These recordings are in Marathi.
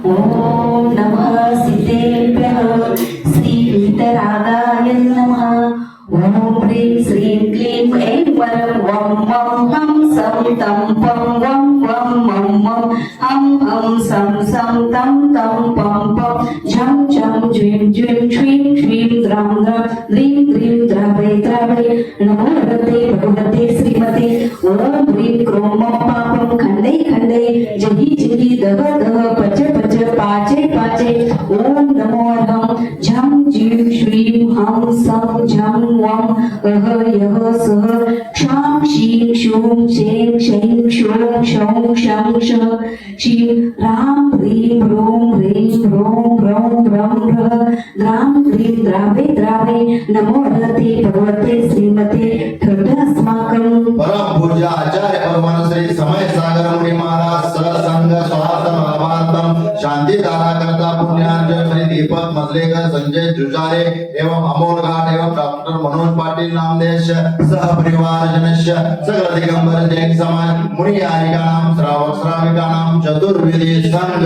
ओम नमः सिद्धेभ्यः श्री वीतरागाय नमः। ओम ह्रीं श्रीं क्लीं ऐं वरं वं वं हं सं तं पं वं वं मं मं हं हं सं सं तं तं पं पं झं झं ज्वीं ज्वीं श्रीं श्रीं द्रां द्रां द्रीं द्रीं द्रावै द्रावै नमो भगवते श्रीमते। ओम ह्रीं क्रों मं पापं खण्डै खण्डै जहि जहि दह दह पच पच पाचे पाचे। ओम नमो अर्हं झं जीं श्रीं हं सं झं वं अह यः सः क्षां क्षीं क्षूं क्षें क्षैं क्षौं क्षौं क्षं क्षः क्षीं रां ह्रीं ह्रूं ह्रीं ह्रौं ह्रौं ह्रं ह्रः द्रां द्रीं द्रावै द्रावै नमो भगवते श्रीमते। ठठ अस्माकं परम पूज्य आचार्य भगवान श्री समय सागर मुनि महाराज सत्संग स्वार्थ भावार्थम शांति धारा करता पुण्यार्जन श्री दीपक मजलेकर संजय जुजारे एवं अमोल घाट एवं डॉक्टर मनोज पाटिल नामदेश सह परिवार जनस्य सगल दिगंबर जैन समाज मुनि आरिका नाम श्रावक श्राविका नाम चतुर्विधि संघ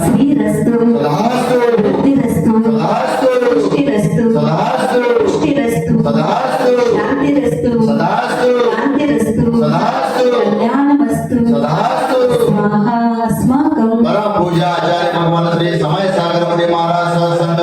श्रीरस्तु सदास्तु बुद्धिरस्तु सदास्तु पुष्टिरस्तु सदास्तु पुष्टिरस्तु सदास्तु शांतिरस्तु सदास्तु शांतिरस्तु सदास्तु कल्याणमस्तु सदास्तु स्वाहा अस्माकं परम पूज्य आचार्य भगवान श्री समय सागर मुनि महाराज सत्संग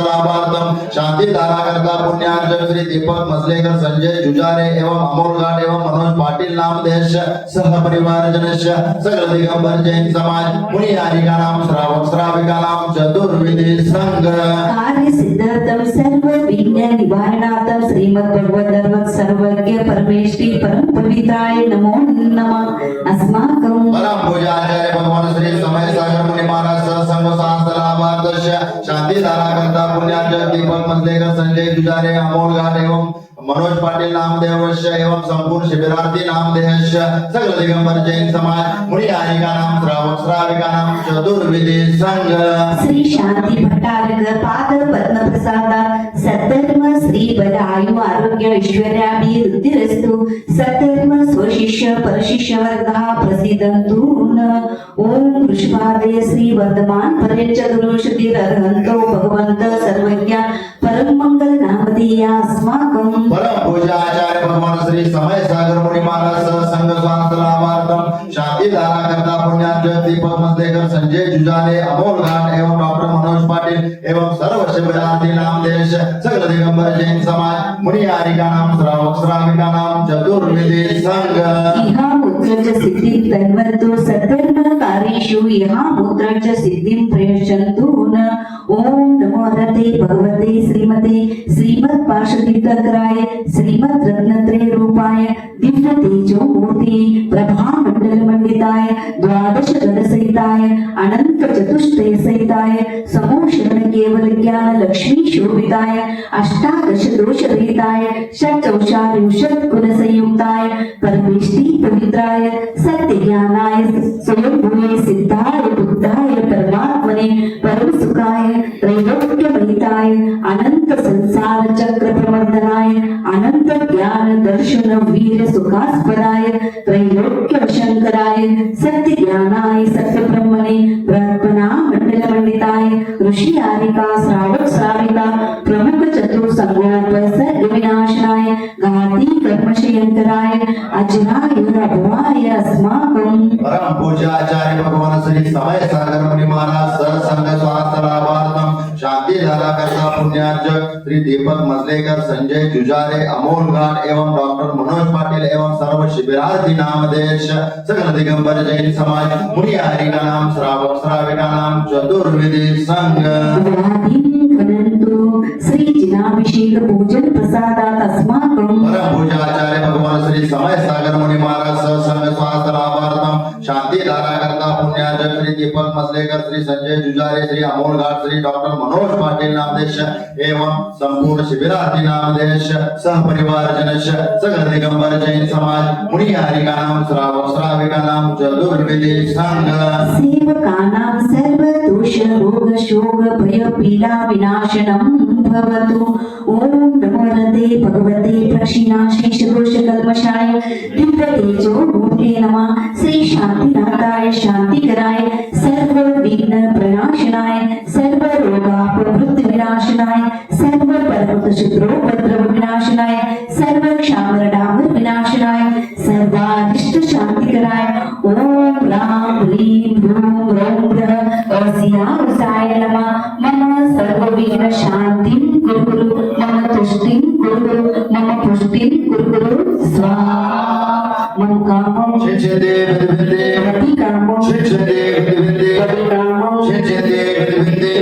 लाभार्थम शांति धारा करता पुण्यार्जन श्री दीपक मजलेकर संजय जुजारे एवं अमोल घाट एवं मनोज पाटिल नामदेश सह परिवार जनस्य सगल दिगंबर जैन समाज मुनि आरिका नाम श्रावक श्राविका नाम चतुर्विधि संघ कार्य सिद्धार्थम सर्व विघ्न निवारणार्थम श्रीमद् भगवत धर्म सर्वज्ञ परमेष्टि परम पवित्राय नमो नमः अस्माकं परम पूज्य आचार्य भगवान श्री समय सागर मुनि महाराज सत्संग लाभार्थस्य शांति धारा करता पुण्यार्जन दीपक मजलेकर संजय जुजारे अमोल घाट एवं मनोज पाटिल नामदेवस्य एवं संपूर्ण शिबिरार्थी नामदेश सगल दिगंबर जैन समाज मुनि आरिका नाम श्रावक श्राविका नाम चतुर्विधि संघ श्री शांति भट्टारक पाद पद्म प्रसादा सद्धर्म श्री बल आयु आरोग्य ऐश्वर्याभिवृद्धिरस्तु सद्धर्म स्वशिष्य परशिष्य वर्गः प्रसिद्धन्तु ओम वृषभादय श्री वर्धमान परेच गुरुश्रुतिरर्हन्तो भगवन्त सर्वज्ञ परम मंगल नामधेया अस्माकं परम पूज्य आचार्य भगवान श्री समय सागर मुनि महाराज सत्संग लाभार्थम शांति धारा करता पुण्यार्जन दीपक मजलेकर संजय जुजारे अमोल घाट एवं डॉक्टर मनोज पाटिल एवं सर्व शिबिरार्थी नामदेश सगल दिगंबर जैन समाज मुनि आरिका नाम श्रावक श्राविका नाम चतुर्विधि संघ इहा मुद्रज सिद्धिं तन्वन्तु सद्धर्मकारीषु इहा मुद्रज सिद्धिं प्रयच्छन्तु न ओम नमो भगवते श्रीमते श्रीमद् पार्षदीर्थकराय श्रीमद् रत्नत्रय रूपाय दिव्य तेजो मूर्ति प्रभा मंडल मंडिताय द्वादश गण सहिताय अनंत चतुष्टय सहिताय समोषण केवल ज्ञान लक्ष्मी शोभिताय अष्टादश दोष रहिताय षट्चौषारिंशत् गुण संयुक्ताय परमेष्टि पवित्राय सत्य ज्ञानाय स्वयंभुवे सिद्धाय बुद्धाय परमात्मने परम सुखाय त्रैलोक्य महिताय अनंत संसार चक्र प्रवर्तनाय अनंत ज्ञान दर्शन वीर सुखास्पदाय त्रैलोक्य शंकराय सत्य ज्ञानाय सत्य ब्रह्मणे ब्रह्मणा मंडल मंडिताय ऋषि आरिका श्रावक श्राविका प्रमुख चतुर संगोपस विनाशनाय घाती कर्मशयंकराय अजराय अभवाय अस्माकं परम पूज्य आचार्य भगवान श्री समय सागर मुनि महाराज सत्संग लाभार्थम शांति धारा करता पुण्यार्जन श्री दीपक मजलेकर संजय जुजारे अमोल घाट एवं डॉक्टर मनोज पाटिल एवं सर्व शिबिरार्थी नामदेश सगल दिगंबर जैन समाज मुनि आरिका नाम श्रावक श्राविका नाम चतुर्विधि संघ श्री जिनाभिषेक पूजन प्रसादात अस्माकं परम पूज्य आचार्य भगवान श्री समय सागर मुनि महाराज सत्संग लाभार्थम शांति धारा करता पुण्यार्जन श्री दीपक मजलेकर श्री संजय जुजारे श्री अमोल घाट श्री डॉक्टर मनोज पाटिल नामदेश एवं संपूर्ण शिबिरार्थी नामदेश सह परिवार जनस्य सगल दिगंबर जैन समाज मुनि आरिका नाम श्रावक श्राविका नाम चतुर्विधि संघ सेवकानां सर्व दोष रोग शोक भय पीडा विनाशनं भवतु ओम नमो श्रीमते भगवते प्रक्षिणाशीषदोषकल्मषाय दिव्यतेजो मूर्ते नमः। श्री शांतिनाथाय शांतिकराय सर्वविघ्न प्रणाशनाय सर्वरोगापहृतविनाशनाय सर्वपरमशत्रुपद्रव विनाशनाय सर्वक्षामरडामर विनाशनाय सर्वारिष्ट शांतिकराय ओम राम ह्रीं ह्रूं रौं ग्रह अस्यावसाय नमः। मम सर्वविघ्न शांतिं कुरु मम तुष्टिं कुरु मम पुष्टिं कुरु स्वाहा। मम कामं शिक्षते विद्विते प्रति कामं शिक्षते विद्विते प्रति कामं शिक्षते विद्विते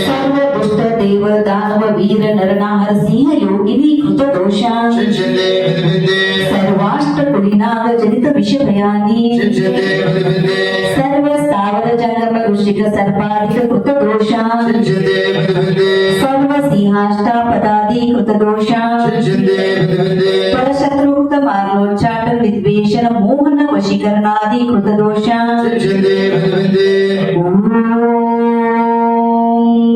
सर्वदुष्ट देव दानव वीर नरनाहर सिंह योगिनी कृत दोषा शिक्षते विद्विते सर्वाष्टकुलीनाग जनित विषभयानि शिक्षते विद्विते सर्व स्थावर जंगम ऋषिक सर्पाधिक कृत दोषा शिक्षते विद्विते सर्व सिंहाष्टापदादि कृत दोषा शिक्षते विद्विते परशत्रुक्त मार्गोच्चाटन विद्वेषण मोहन वशीकरणादि कृत दोषा शिक्षते विद्विते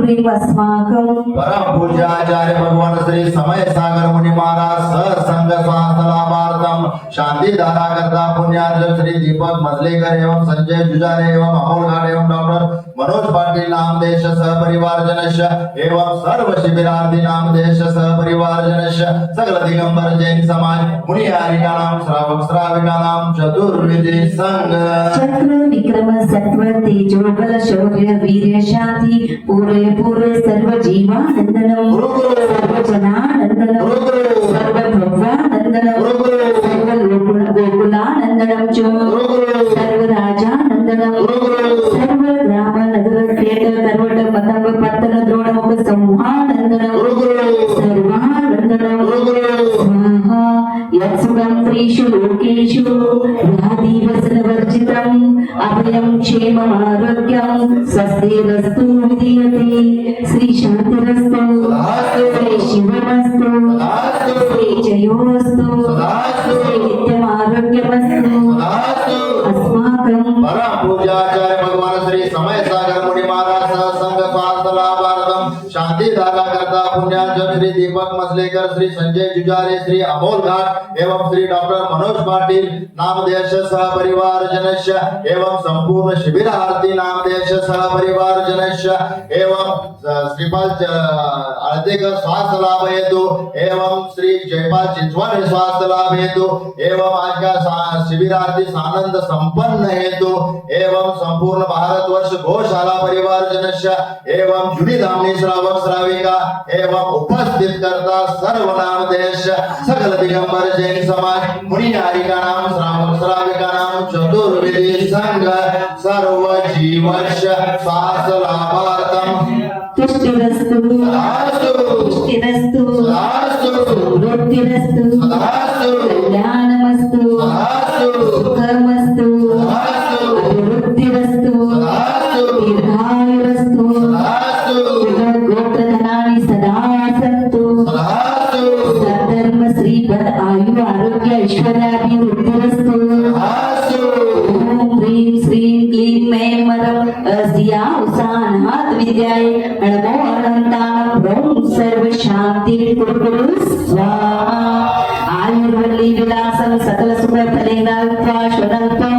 ह्रीं अस्माकं परम पूज्याचार्य भगवान श्री समय सागर मुनि महाराज सत्संग स्वास्थ्य लाभार्थम शांति धारा करता पुण्यार्जक श्री दीपक मजलेकर एवं संजय जुजारे एवं अमोल घाट एवं डॉक्टर मनोज पाटिल नामदेश सह परिवार जनश एवं सर्व शिबिरार्थी नामदेश सह परिवार जनश सकल दिगंबर जैन समाज मुनि हारिका नाम श्रावक श्राविका नाम चतुर्विधि संघ चक्र विक्रम सत्व तेजो बल शौर्य वीर्य शांति पूरे पूरे सर्व जीवानंदनम गुरु गुरु सर्व जनानंदनम गुरु गुरु सर्व भगवानंदनम गुरु गुरु सर्व गोकुलानंदनम च गुरु गुरु सर्व राजानंदनम गुरु गुरु सर्व ग्राम नगर क्रीड करवट मतंग पत्तन द्रोणमुख संहानंदनम गुरु गुरु सर्वानंदनम गुरु गुरु स्वाहा यत्सुखं त्रिषु लोकेषु व्याधिवसनवर्जितम् अभयं क्षेममारोग्यं स्वस्तिरस्तु विधीयते। श्री शान्तिरस्तु श्री शिवमस्तु श्री जयोस्तु श्री नित्यमारोग्यमस्तु अस्माकं परम पूज्याचार्य भगवान श्री समय सागर मुनि महाराज सत्संग स्वास्थ्य लाभार्थम शांति धारा करता पुण्यार्जक श्री दीपक मसलेकर श्री संजय जुजारे श्री अमोल घाट एवं श्री डॉक्टर मनोज पाटिल नामदेश सह परिवार जनश एवं संपूर्ण शिबिरार्थी नामदेश सह परिवार जनश एवं श्रीपाल आळतेकर स्वास्थ्य लाभ हेतु एवं श्री जयपाल चिंचवाने स्वास्थ्य लाभ हेतु एवं आज का शिबिरार्थी आनंद संपन्न हेतु एवं संपूर्ण भारतवर्ष गौशाला परिवार जनश एवं जुनी धामनी श्रावक श्राविका एवं उपस्थित करता सर्व नाम देश सकल दिगंबर जैन समाज मुनि हारिका नाम श्रावक श्राविका नाम चतुर्विधि संघ सर्व जीवश स्वास्थ्य लाभार्थम तुष्टिरस्तु पुष्टिरस्तु समृद्धिरस्तु कल्याणमस्तु सुखमस्तु अभिवृद्धिरस्तु दीर्घायुरस्तु गोत्रधनानि सदा सन्तु सद्धर्म श्रीपद आयु आरोग्य ऐश्वर्याभिवृद्धिरस्तु ओम ह्रीं श्रीं क्लीं ऐं मरं अस्या उसानहात् विद्याय नमो अनन्तानं ह्रौं सर्व शान्ति कुरु स्वाहा। आयुर्वल्ली विलासं सकल सुख फलेनात्वा श्वदल्पं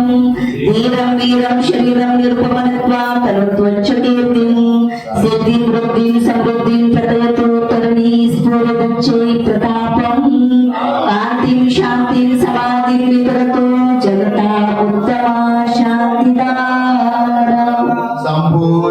धीरं वीरं शरीरं निरुपमनत्वा तनुत्वच्च कीर्तिं सिद्धिं वृद्धिं समृद्धिं प्रतयतु तरुणी स्फुरदच्चै प्रतापं कान्तिं शान्तिं समाधिं वितरतु जगता उत्तमा शान्तिदायिनी। संपूर्ण